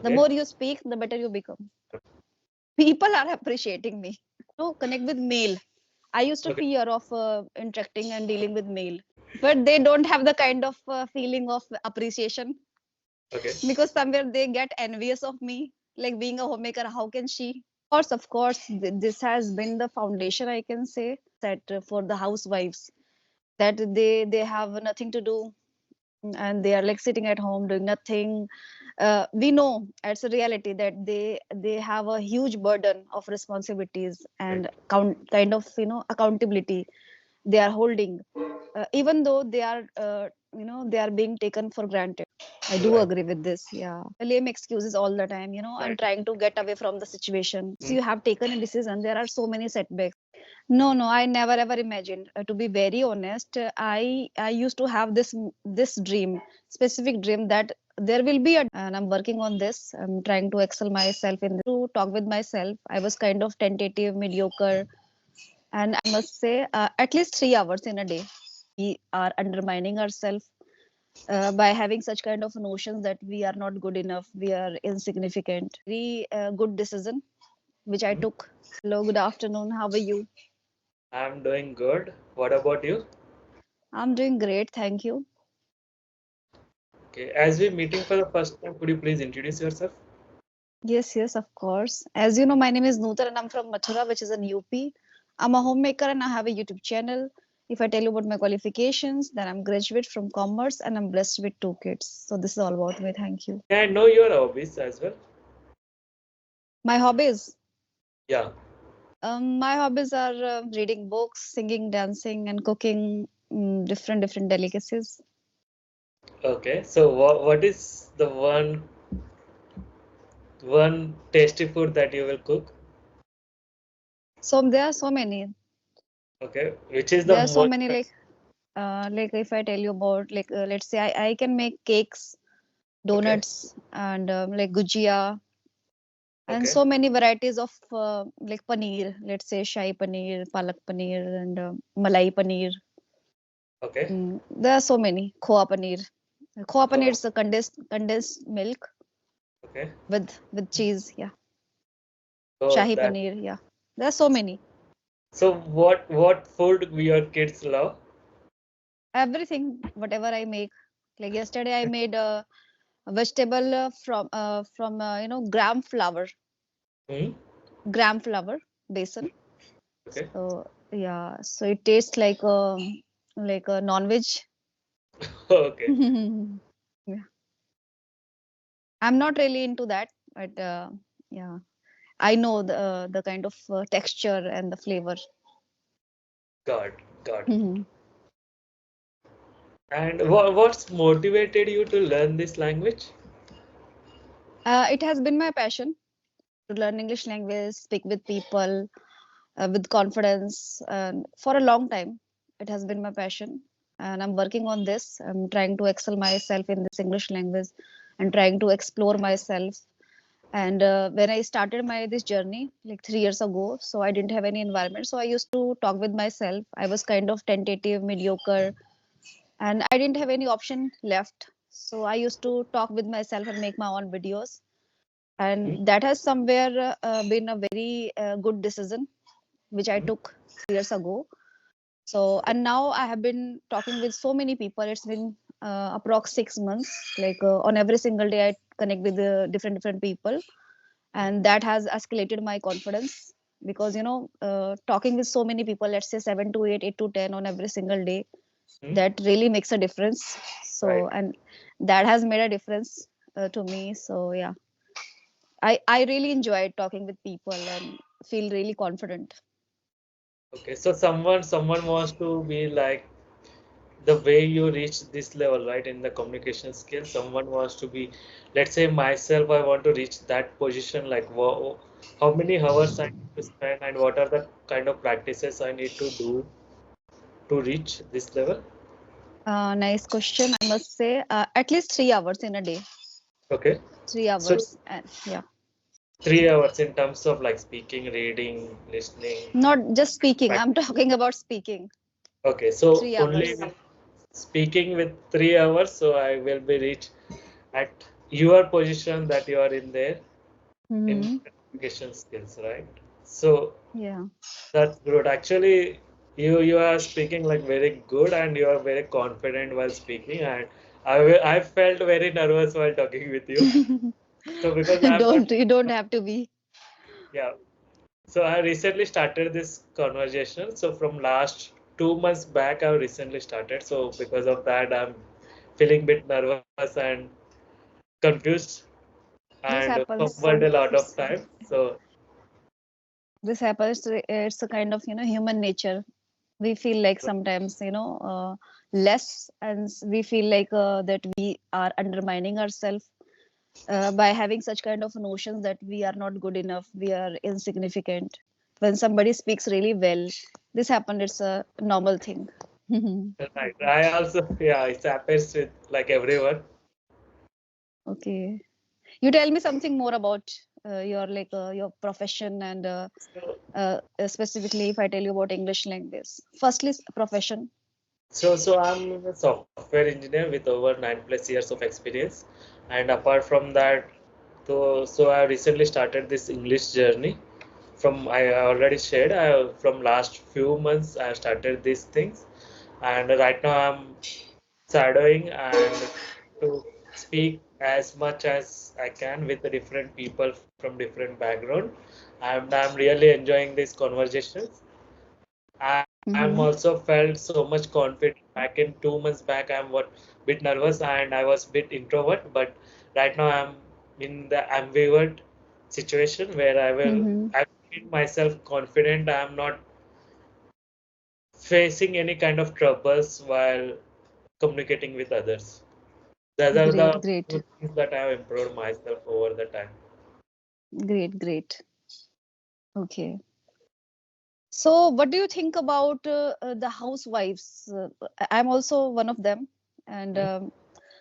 The Okay. more you speak, the better you become. People are appreciating me. Connect with male. I used to Okay. fear of interacting and dealing with male, but they don't have the kind of feeling of appreciation Okay. because somewhere they get envious of me, like being a homemaker. How can she? Of course, this has been the foundation, I can say, that for the housewives, that they have nothing to do and they are like sitting at home doing nothing. We know it's a reality that they have a huge burden of responsibilities Right. and kind of accountability they are holding, even though they are they are being taken for granted. I do Right. agree with this. Yeah, lame excuses all the time. I'm Right. trying to get away from the situation. So Mm. you have taken a decision, there are so many setbacks. No, I never ever imagined. To be very honest, I used to have this dream, specific dream, that there will be a, and I'm working on this. I'm trying to excel myself in this. To talk with myself, I was kind of tentative, mediocre, and I must say, at least 3 hours in a day, we are undermining ourselves by having such kind of notions that we are not good enough, we are insignificant. Very good decision which I Mm. took. Hello, good afternoon. How are you? I'm doing good. What about you? I'm doing great, thank you. Okay. As we're meeting for the first time, could you please introduce yourself? Yes, of course. As you know, my name is Nutar and I'm from Mathura, which is in UP. I'm a homemaker and I have a YouTube channel. If I tell you about my qualifications, then I'm graduate from commerce and I'm blessed with 2 kids. So this is all about me. Thank you. May I know your hobbies as well? My hobbies. Yeah. My hobbies are reading books, singing, dancing, and cooking different delicacies. Okay. So what is the one tasty food that you will cook? So there are so many. Okay. Which is the There are so most many like if I tell you about like let's say I can make cakes, okay. donuts, and like gujia, and Okay. so many varieties of like paneer. Let's say shahi paneer, palak paneer, and malai paneer. Okay. There are so many. Khoa paneer. Khoa paneer Oh, is a condensed milk okay. with cheese. Yeah. So Shahi that paneer. Yeah. There are so many. so what food your kids love? Everything, whatever I make. Like yesterday, I made a vegetable from gram flour, Hmm? besan. Okay. So yeah, so it tastes like a non-veg. Okay. Yeah, I'm not really into that, but yeah, I know the kind of texture and the flavor. Got got. And what's motivated you to learn this language? It has been my passion to learn English language, speak with people with confidence, and for a long time. It has been my passion, and I'm working on this. I'm trying to excel myself in this English language and trying to explore myself. And when I started my this journey like 3 years ago, so I didn't have any environment. So I used to talk with myself. I was kind of tentative, mediocre, and I didn't have any option left. So I used to talk with myself and make my own videos, Hmm? and that has somewhere been a very good decision which I Hmm? took 3 years ago. So, Okay. and now I have been talking with so many people. It's been approx 6 months. Like on every single day, I connect with different people, and that has escalated my confidence because talking with so many people, let's say 7 to 8, 8 to 10 on every single day, Hmm? that really makes a difference. So, Right. and that has made a difference to me. So, yeah, I really enjoyed talking with people and feel really confident. Okay. So someone wants to be like the way you reach this level, right, in the communication skills. Someone wants to be, let's say myself, I want to reach that position. Like how many hours I need to spend, and what are the kind of practices I need to do to reach this level? Nice question. I must say, at least 3 hours in a day. Okay. Three So hours, and yeah, 3 hours in terms of like speaking, reading, listening. not just speaking. Right. I'm talking about speaking. Okay, so Three only hours. with speaking with 3 hours, so I will be reach at your position that you are in there in Mm-hmm. communication skills, right? So Yeah. that's good. Actually, you are speaking like very good and you are very confident while speaking. And I felt very nervous while talking with you. So because I'm not, You don't have to be. yeah. So I recently started this conversation. So from last 2 months back, I recently started. So because of that, I'm feeling a bit nervous and confused This and happens. fumbled a lot of It's time. So this happens. It's a kind of, human nature. We feel like sometimes, less, and we feel like that we are undermining ourselves by having such kind of notions that we are not good enough, we are insignificant. When somebody speaks really well, this happens. It's a normal thing. right, I also yeah, it happens with like everyone. Okay. You tell me something more about your your profession and So specifically if I tell you about English language. Firstly, profession. so I'm a software engineer with over 9+ years of experience, and apart from that, so I recently started this English journey. From I already shared, from last few months I started these things, and right now I'm shadowing and to speak as much as I can with the different people from different background. I'm really enjoying these conversations. I'm Mm-hmm. also felt so much confident back in 2 months back. I'm what bit nervous and I was bit introvert, but right now I'm in the ambivert situation where Mm-hmm. I feel myself confident. I'm not facing any kind of troubles while communicating with others. Those are Great, the great, two things that I have improved myself over the time. great, great. Okay. So, what do you think about the housewives? I'm also one of them, and Mhm.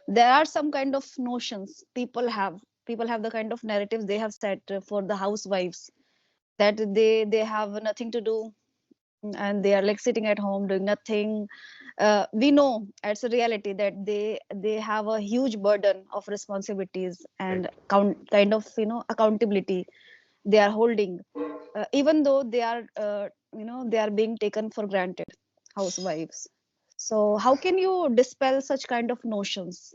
there are some kind of notions people have. People have the kind of narratives they have set for the housewives, that they have nothing to do and they are like sitting at home doing nothing. We know it's a reality that they have a huge burden of responsibilities Right. and kind of accountability they are holding, even though they are they are being taken for granted, housewives. So how can you dispel such kind of notions?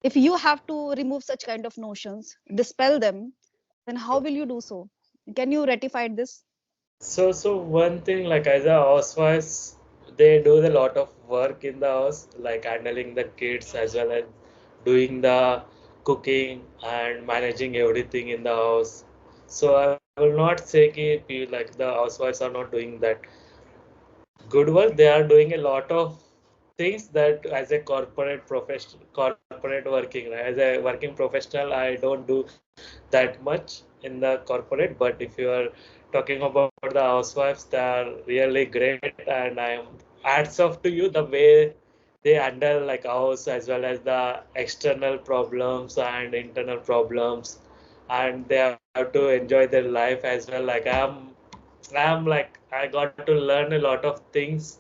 If you have to remove such kind of notions, dispel them, then how will you do so? Can you rectify this? So one thing like as a housewife, they do a lot of work in the house, like handling the kids as well as doing the cooking and managing everything in the house. So I will not say like the housewives are not doing that good work. They are doing a lot of things that as a corporate professional, corporate working, right? As a working professional, I don't do that much in the corporate. But if you are talking about the housewives, they are really great, and I am hats off to you the way they handle like house as well as the external problems and internal problems, and they have to enjoy their life as well. I'm like I got to learn a lot of things.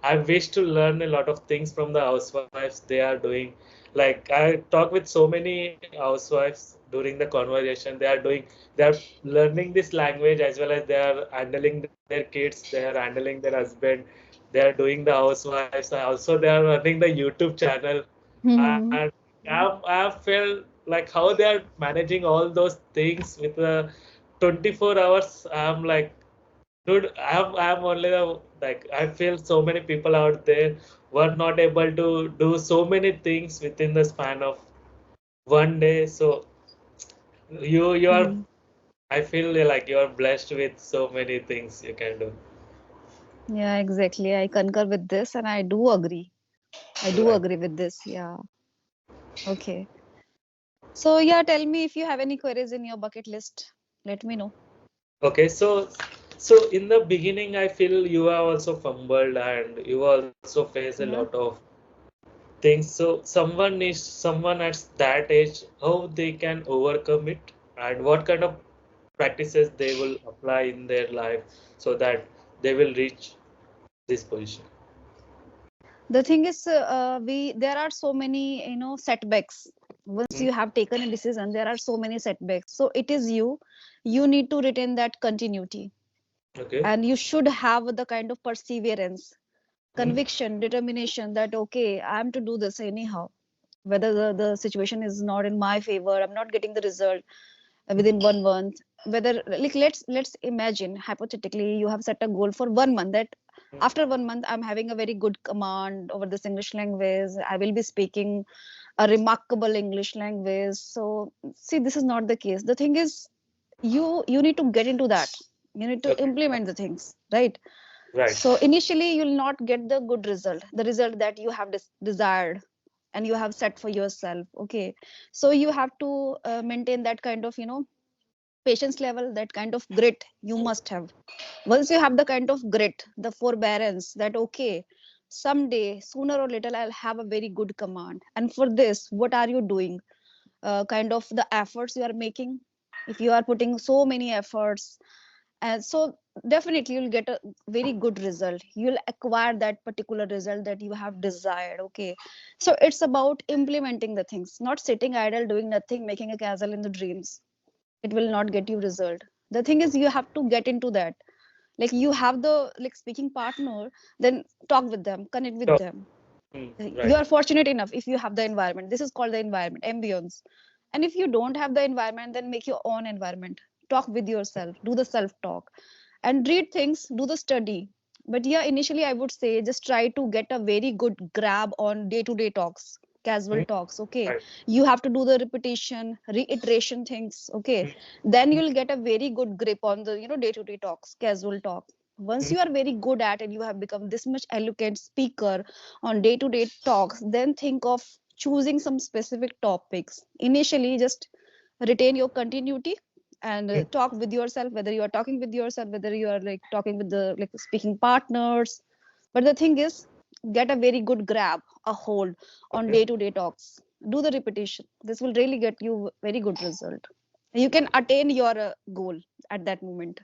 I wish to learn a lot of things from the housewives they are doing. Like I talk with so many housewives during the conversation. They are learning this language as well as they are handling their kids. They are handling their husband. They are doing the housewives. Also, they are running the YouTube channel. Mm-hmm. And I felt like how they are managing all those things with the 24 hours. I'm like, dude, I'm only the like I feel so many people out there were not able to do so many things within the span of one day. So you are Mm-hmm. I feel like you are blessed with so many things you can do. Yeah, exactly. I concur with this and I do agree. I do Right. agree with this. Yeah. Okay. So, yeah, tell me if you have any queries in your bucket list. Let me know. Okay, so in the beginning I feel you have also fumbled and you also face a lot Yeah. of things. So someone at that age, how they can overcome it and what kind of practices they will apply in their life so that they will reach this position. The thing is, we there are so many, setbacks Once Mm. you have taken a decision, there are so many setbacks. So it is you need to retain that continuity, Okay. and you should have the kind of perseverance, Mm. conviction, determination that okay, I am to do this anyhow. Whether the situation is not in my favor, I'm not getting the result within 1 month. Whether like let's imagine hypothetically you have set a goal for 1 month that Mm. after 1 month I'm having a very good command over this English language. I will be speaking a remarkable English language. So see, this is not the case. The thing is you need to get into that. You need to Okay. implement the things, right? Right. So initially you'll not get the good result, the result that you have desired and you have set for yourself. Okay, so you have to maintain that kind of patience level, that kind of grit you must have. Once you have the kind of grit, the forbearance that okay, someday sooner or later I'll have a very good command, and for this what are you doing, kind of the efforts you are making. If you are putting so many efforts, and so definitely you'll get a very good result, you'll acquire that particular result that you have desired. Okay, so it's about implementing the things, not sitting idle doing nothing, making a castle in the dreams. It will not get you result. The thing is you have to get into that. Like you have the like speaking partner, then talk with them, connect with Sure. them. Mm. You Right. are fortunate enough if you have the environment. This is called the environment, ambience. And if you don't have the environment, then make your own environment. Talk with yourself, do the self talk, and read things, do the study. But yeah, initially I would say just try to get a very good grab on day to day talks, casual Mm. talks. Okay, Right. you have to do the repetition, reiteration things. Okay, then Mm. you'll get a very good grip on the day to day talks, casual talk. Once Mm. you are very good at and you have become this much eloquent speaker on day to day talks, then think of choosing some specific topics. Initially just retain your continuity and Mm. talk with yourself, whether you are talking with yourself, whether you are like talking with the like speaking partners. But the thing is, get a very good grab, a hold on Okay. day to day talks. Do the repetition. This will really get you very good result. You can attain your goal at that moment.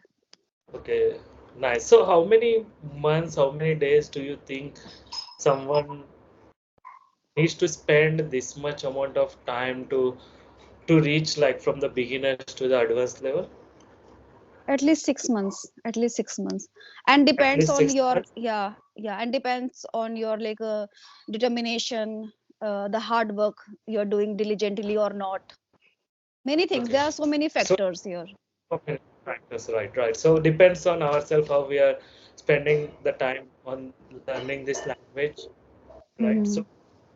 Okay. Nice. So how many months, how many days do you think someone needs to spend this much amount of time to reach like from the beginners to the advanced level? At least 6 months, at least 6 months. And At depends least on six your, months? yeah, and depends on your like determination, the hard work you're doing diligently or not. Many things, Okay. there are so many So, factors here. okay, right, that's right, right. So depends on ourselves how we are spending the time on learning this language, right? So Hmm.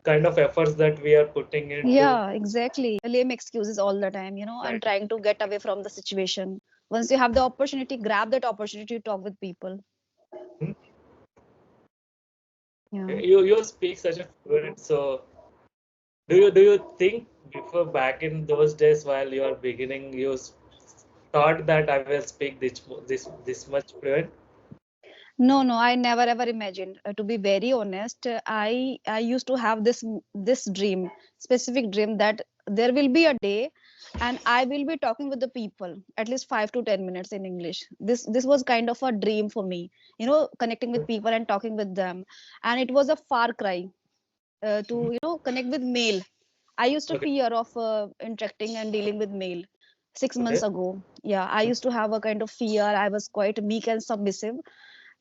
kind of efforts that we are putting into, Yeah, exactly. Lame excuses all the time, I'm right? trying to get away from the situation. Once you have the opportunity, grab that opportunity to talk with people. Hmm? Yeah. Okay. You speak such a fluent, so do you think before back in those days while you are beginning, you thought that I will speak this much fluent? No, no, I never ever imagined. To be very honest, I used to have this dream, specific dream that there will be a day, and I will be talking with the people at least 5 to 10 minutes in English. This was kind of a dream for me, connecting with people and talking with them, and it was a far cry to Mhm. connect with male. I used to Okay. fear of interacting and dealing with male. 6 months Okay. ago, yeah, I used to have a kind of fear. I was quite meek and submissive,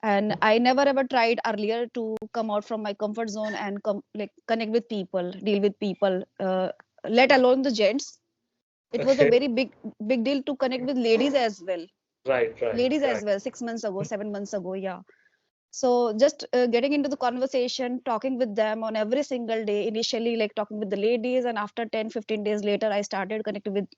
and I never ever tried earlier to come out from my comfort zone and come like connect with people, deal with people, let alone the gents. It was a Okay. very big deal to connect with ladies as well. Right, right, Ladies as right. well, 6 months ago, 7 months ago, yeah. So just getting into the conversation, talking with them on every single day, initially like talking with the ladies, and after 10, 15 days later I started connecting with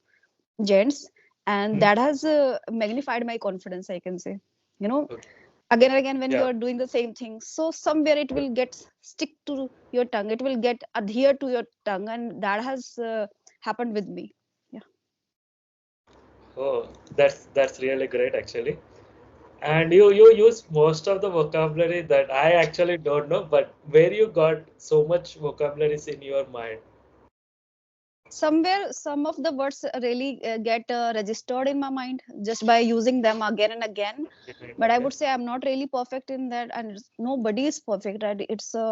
gents, and Mhm. that has magnified my confidence, I can say. you know Okay. Again and again when you Yeah. are doing the same thing, so somewhere it will get stick to your tongue, it will get adhere to your tongue, and that has happened with me. Yeah. Oh, that's really great actually. And you use most of the vocabulary that I actually don't know, but where you got so much vocabularies in your mind? Somewhere some of the words really get registered in my mind just by using them again and again. But I Okay. would say I'm not really perfect in that, and nobody is perfect, right? It's a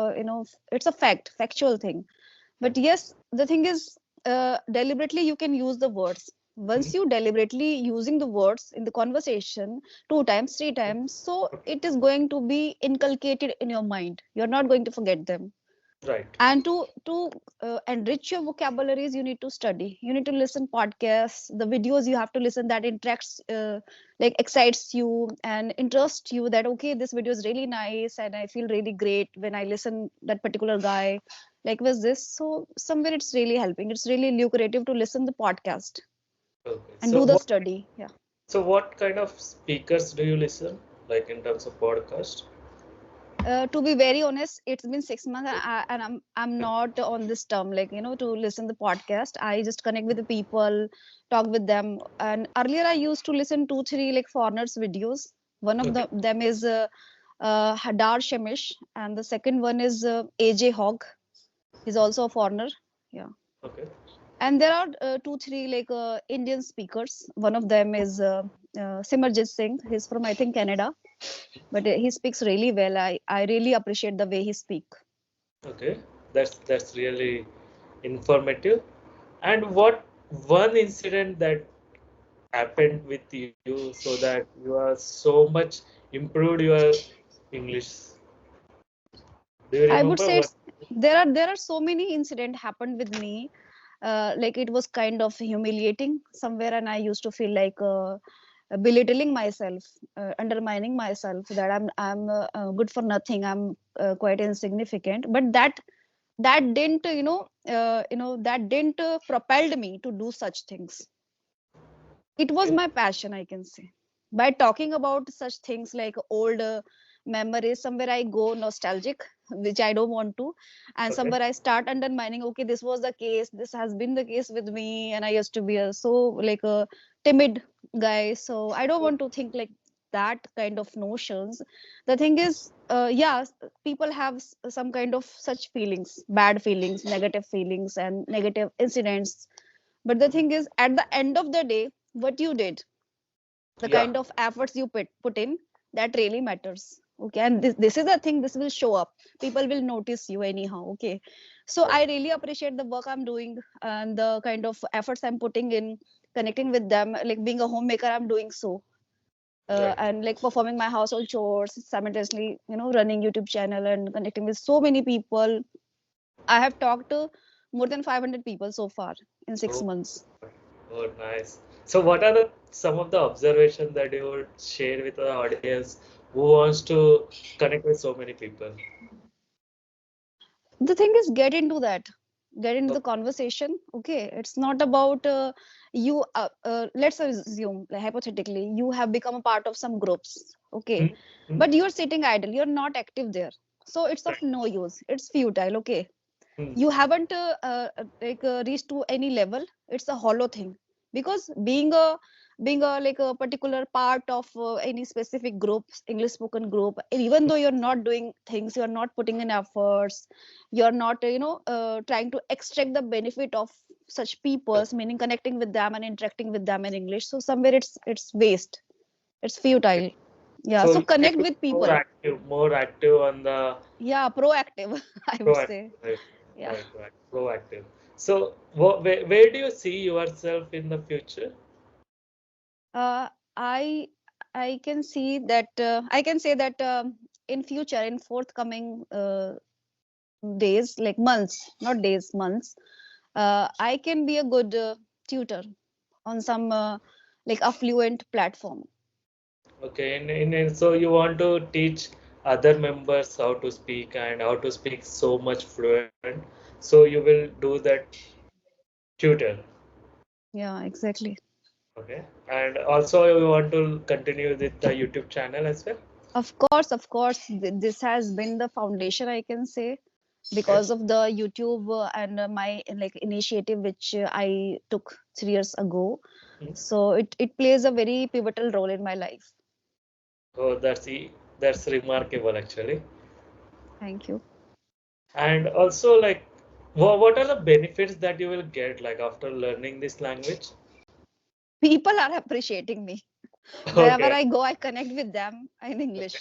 it's a factual thing. But yes, the thing is, deliberately you can use the words. Once Mhm. you deliberately using the words in the conversation 2 times, 3 times, so Okay. it is going to be inculcated in your mind. You're not going to forget them. Right. And to enrich your vocabularies, you need to study. You need to listen podcasts, the videos you have to listen that interacts, like excites you and interests you. That okay, this video is really nice, and I feel really great when I listen that particular guy. Like was this? So somewhere it's really helping. It's really lucrative to listen the podcast Okay. and So do the what study. Yeah. what kind of speakers do you listen, like in terms of podcast? To be very honest, it's been 6 months, and I'm not on this term, like to listen the podcast. I just connect with the people, talk with them. And earlier, I used to listen 2 3 like foreigners videos. One of Okay. them is Hadar Shemish, and the second one is AJ Hogg. He's also a foreigner. Yeah. Okay. And there are 2 3 like Indian speakers. One of them is Simarjit Singh. He's from, I think, Canada, but he speaks really well. I really appreciate the way he speak. Okay. That's really informative. And what one incident that happened with you so that you are so much improved your English? Do you I would remember say what? there are so many incident happened with me. Like it was kind of humiliating somewhere, and I used to feel like belittling myself, undermining myself, that I'm good for nothing. I'm quite insignificant. But that didn't that didn't propelled me to do such things. It was Okay. my passion, I can say. By talking about such things like old memories, somewhere I go nostalgic, which I don't want to. And Okay. somewhere I start undermining, okay, this was the case, this has been the case with me, and I used to be a so like a timid guy. So I don't want to think like that kind of notions. The thing is, yeah, people have some kind of such feelings, bad feelings, negative feelings, and negative incidents. But the thing is, at the end of the day, what you did, the Yeah. kind of efforts you put in, that really matters. Okay, and this is the thing, this will show up. People will notice you anyhow. Okay, so Right. I really appreciate the work I'm doing and the kind of efforts I'm putting in, connecting with them. Like being a homemaker, I'm doing so. Right. And like performing my household chores simultaneously, running YouTube channel and connecting with so many people. I have talked to more than 500 people so far in six Oh, months oh, nice. So, what are the some of the observations that you would share with the audience who wants to connect with so many people? The thing is, get into Oh, the conversation. Okay, it's not about you let's assume, like, hypothetically, you have become a part of some groups. Okay, hmm, hmm, but you're sitting idle, you're not active there, so it's of right. no use, it's futile. Okay, Hmm, you haven't reached to any level. It's a hollow thing, because being a like a particular part of any specific group, English spoken group, and even though you're not doing things, you're not putting in efforts, you're not trying to extract the benefit of such peoples, meaning connecting with them and interacting with them in English, so somewhere it's waste, it's okay. futile. Yeah, So, so you need connect to be with people. more active on the Yeah, proactive. I would proactive, say. right, Yeah. right, proactive. So, where do you see yourself in the future? Uh, I I can see that I can say that in future, in forthcoming days, like months, not days, months, I can be a good tutor on some like a Fluent platform. Okay, so you want to teach other members how to speak and how to speak so much fluent. So you will do that tutor. Yeah, exactly. Okay, and also you want to continue with the YouTube channel as well. Of course, this has been the foundation, I can say, Okay. because of the YouTube and my like initiative which I took 3 years ago. Hmm. So it plays a very pivotal role in my life. Oh, that's remarkable actually. Thank you. And also like, what are the benefits that you will get like after learning this language? People are appreciating me. Wherever Okay. I go, I connect with them in Okay. English.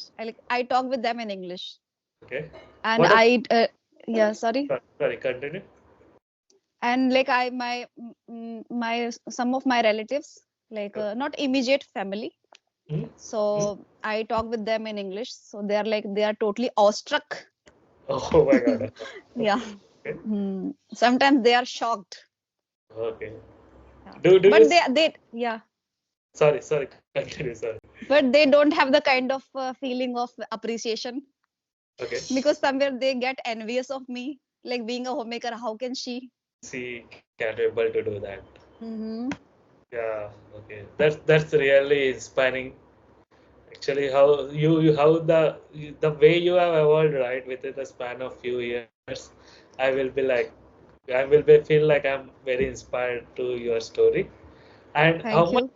I talk with them in English. Okay. And What about, yeah, sorry. sorry, continue. And like my some of my relatives, like not immediate family, Hmm? so I talk with them in English, so they are like, they are totally awestruck. Oh my God. Yeah. Okay. Sometimes they are shocked. Okay. Yeah. Do you But they yeah, sorry, continue, sorry. but they don't have the kind of feeling of appreciation, Okay. because somewhere they get envious of me, like being a homemaker, how can she? She capable to do that. Mm-hmm. Yeah, okay. That's really inspiring. Actually, how how the way you have evolved, right, within the span of few years, I will be like, feel like I'm very inspired to your story. And Thank you.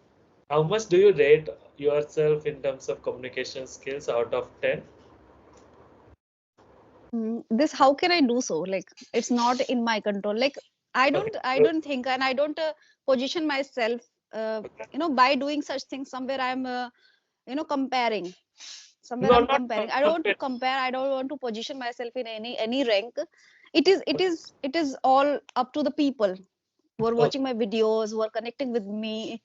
how much do you rate yourself in terms of communication skills out of 10? This, how can I do so? Like, it's not in my control. Like, Okay. I don't think, and I don't position myself, uh, Okay. by doing such things. Somewhere I'm, comparing. Somewhere No, I'm not comparing. I don't want to compare. compare. I don't want to position myself in any rank. It is all up to the people who are Okay. watching my videos, who are connecting with me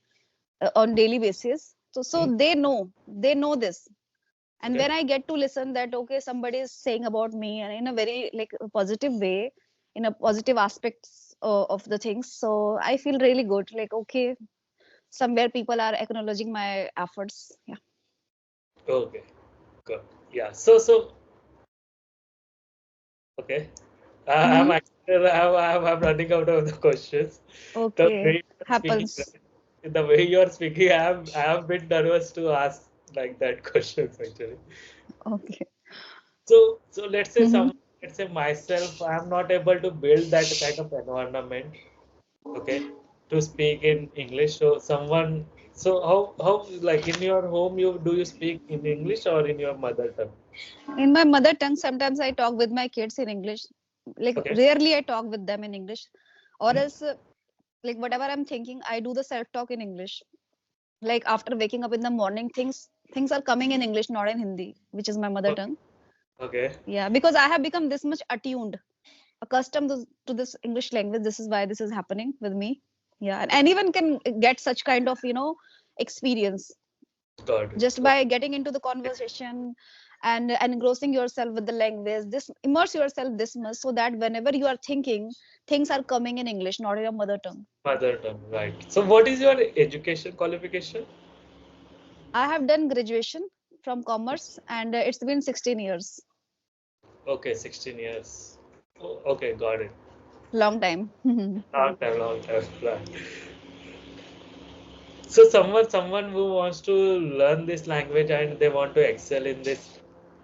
on daily basis. So Hmm? they know this. And Okay. when I get to listen that, okay, somebody is saying about me and in a very like positive way, in a positive aspects of the things, so I feel really good, like, okay, somewhere people are acknowledging my efforts. Yeah. Okay. Good. Yeah. So okay. I'm Hmm. actually I'm running out of the questions. The Okay, way you're speaking, happens. the way you're speaking, I have been nervous to ask like that questions actually. Okay. So Hmm. let's say myself, I'm not able to build that kind of environment, okay, to speak in English. So someone, so how like in your home you speak in English or in your mother tongue? In my mother tongue, sometimes I talk with my kids in English. Like, Okay. rarely I talk with them in English, or Hmm? else like whatever I'm thinking, I do the self talk in English. Like after waking up in the morning, things are coming in English, not in Hindi, which is my mother Okay. tongue. Okay. Yeah, because I have become this much attuned, accustomed to this English language. This is why this is happening with me. Yeah, and anyone can get such kind of experience Got it. just by getting into the conversation and engrossing yourself with the language. This immerse yourself this much so that whenever you are thinking, things are coming in English, not in your mother tongue. Mother tongue, right. So what is your education qualification? I have done graduation from commerce, and it's been 16 years. Okay, 16 years. Oh, okay, got it. Long time. Long time. Right. So someone who wants to learn this language and they want to excel in this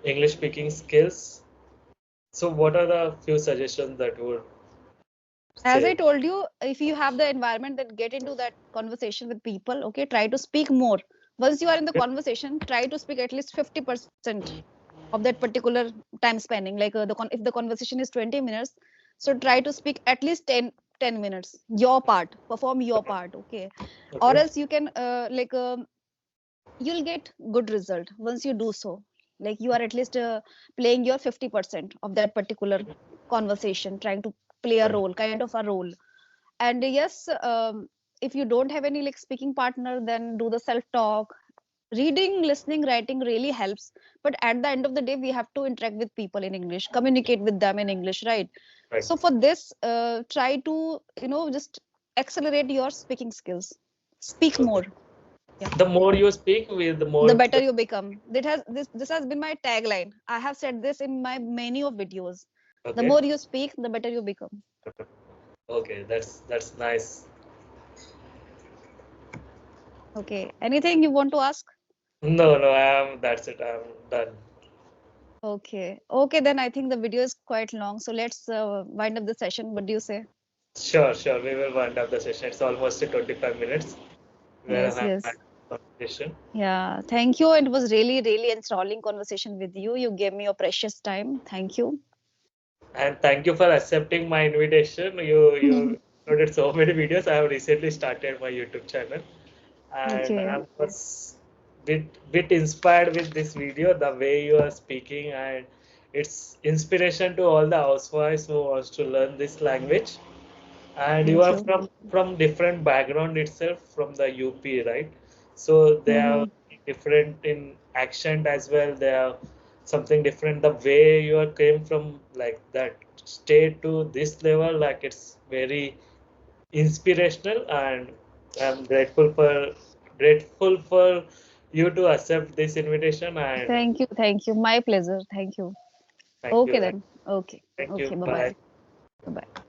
English speaking skills. So what are the few suggestions that you would As I say? told you, if you have the environment, that get into that conversation with people, okay, try to speak more. Once you are in the conversation, try to speak at least 50% of that particular time spanning. Like if the conversation is 20 minutes, so try to speak at least 10 minutes, your part, perform your part, okay. Or Okay. else you can you'll get good result once you do so. Like you are at least playing your 50% of that particular conversation, trying to play a Right. role, kind of a role. And yes, if you don't have any like speaking partner, then do the self talk. Reading, listening, writing really helps, but at the end of the day, we have to interact with people in English, communicate with them in English, right? Right. So for this, try to just accelerate your speaking skills, speak Okay. more. Yeah, The more you speak with the the more better you become. This has been my tagline. I have said this in my many of videos. The okay. more you speak, the better you become. Okay, that's nice. Okay, anything you want to ask? No, that's it. I'm done. Okay. Okay, then I think the video is quite long. So let's wind up the session. What do you say? Sure. We will wind up the session. It's almost 25 minutes. Where Yes, I have yes. had a conversation. Yeah. Thank you. It was really, really enthralling conversation with you. You gave me your precious time. Thank you. And thank you for accepting my invitation. You uploaded so many videos. I have recently started my YouTube channel, and Okay. I was bit inspired with this video, the way you are speaking, and it's inspiration to all the housewives who wants to learn this language. And you Thank are you. from different background itself, from the UP, right? So they are Mm-hmm. different in accent as well. They are something different. The way you are came from like that state to this level, like it's very inspirational, and I'm grateful for you to accept this invitation, and Thank you. Thank you. My pleasure. Thank you. thank you. Okay then. Okay. Thank you. Okay. Bye bye. Bye. Bye bye.